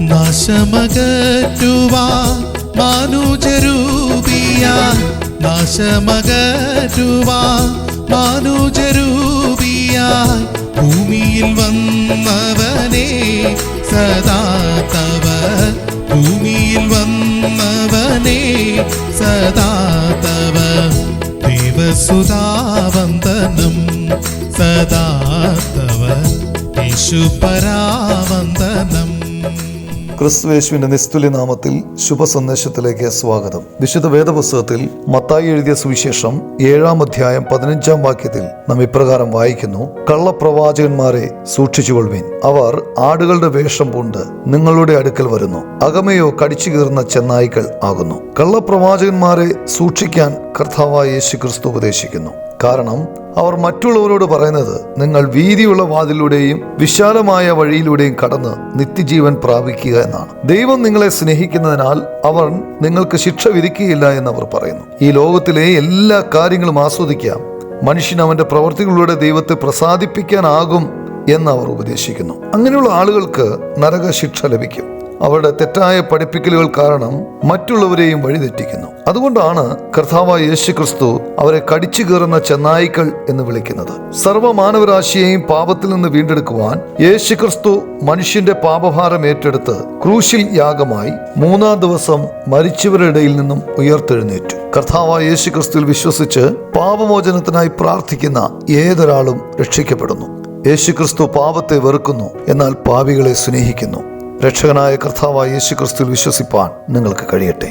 നാശമകറ്റുവാൻ മാനുജരൂപിയായി, നാശമകറ്റുവാൻ മാനുജരൂപിയായി ഭൂമിയിൽ വന്നവനെ സദാ തവ, ഭൂമിയിൽ വന്നവനെ സദാ തവ ദേവസുതാവന്ദനം സദാ തവ യേശുപരാവന്ദനം. ക്രിസ്തുയേശുവിന്റെ നിസ്തുല്യ നാമത്തിൽ ശുഭസന്ദേശത്തിലേക്ക് സ്വാഗതം. വിശുദ്ധ വേദപുസ്തകത്തിൽ മത്തായി എഴുതിയ സുവിശേഷം 7-ാം അധ്യായം 15-ാം വാക്യത്തിൽ നാം ഇപ്രകാരം വായിക്കുന്നു: കള്ളപ്രവാചകന്മാരെ സൂക്ഷിച്ചുകൊള്ളുവിൻ, അവർ ആടുകളുടെ വേഷം പൂണ്ട് നിങ്ങളുടെ അടുക്കൽ വരുന്നു, അകമയോ കടിച്ചു കീറുന്ന ചെന്നായ്ക്കൾ ആകുന്നു. കള്ളപ്രവാചകന്മാരെ സൂക്ഷിക്കാൻ കർത്താവായ യേശു ക്രിസ്തു ഉപദേശിക്കുന്നു. കാരണം അവർ മറ്റുള്ളവരോട് പറയുന്നത്, നിങ്ങൾ വീതിയുള്ള വാതിലൂടെയും വിശാലമായ വഴിയിലൂടെയും കടന്ന് നിത്യജീവൻ പ്രാപിക്കുക എന്നാണ്. ദൈവം നിങ്ങളെ സ്നേഹിക്കുന്നതിനാൽ അവർ നിങ്ങൾക്ക് ശിക്ഷ വിധിക്കുകയില്ല എന്നവർ പറയുന്നു. ഈ ലോകത്തിലെ എല്ലാ കാര്യങ്ങളും ആസ്വദിക്കാം, മനുഷ്യൻ അവന്റെ പ്രവർത്തികളിലൂടെ ദൈവത്തെ പ്രസാദിപ്പിക്കാനാകും എന്ന് അവർ ഉപദേശിക്കുന്നു. അങ്ങനെയുള്ള ആളുകൾക്ക് നരക ശിക്ഷ ലഭിക്കും. അവരുടെ തെറ്റായ പഠിപ്പിക്കലുകൾ കാരണം മറ്റുള്ളവരെയും വഴിതെറ്റിക്കുന്നു. അതുകൊണ്ടാണ് കർത്താവായ യേശു ക്രിസ്തു അവരെ കടിച്ചു കീറുന്ന ചെന്നായ്ക്കൾ എന്ന് വിളിക്കുന്നത്. സർവ്വമാനവരാശിയെയും പാപത്തിൽ നിന്ന് വീണ്ടെടുക്കുവാൻ യേശു ക്രിസ്തു മനുഷ്യന്റെ പാപഭാരം ഏറ്റെടുത്ത് ക്രൂശിൽ യാഗമായി 3-ാം ദിവസം മരിച്ചവരുടെ ഇടയിൽ നിന്നും ഉയർത്തെഴുന്നേറ്റു. കർത്താവായ യേശു ക്രിസ്തുവിൽ വിശ്വസിച്ച് പാപമോചനത്തിനായി പ്രാർത്ഥിക്കുന്ന ഏതൊരാളും രക്ഷിക്കപ്പെടുന്നു. യേശു ക്രിസ്തു പാപത്തെ വെറുക്കുന്നു, എന്നാൽ പാപികളെ സ്നേഹിക്കുന്നു. രക്ഷകനായ കർത്താവായ യേശു ക്രിസ്തുവിൽ വിശ്വസിപ്പാൻ നിങ്ങൾക്ക് കഴിയട്ടെ.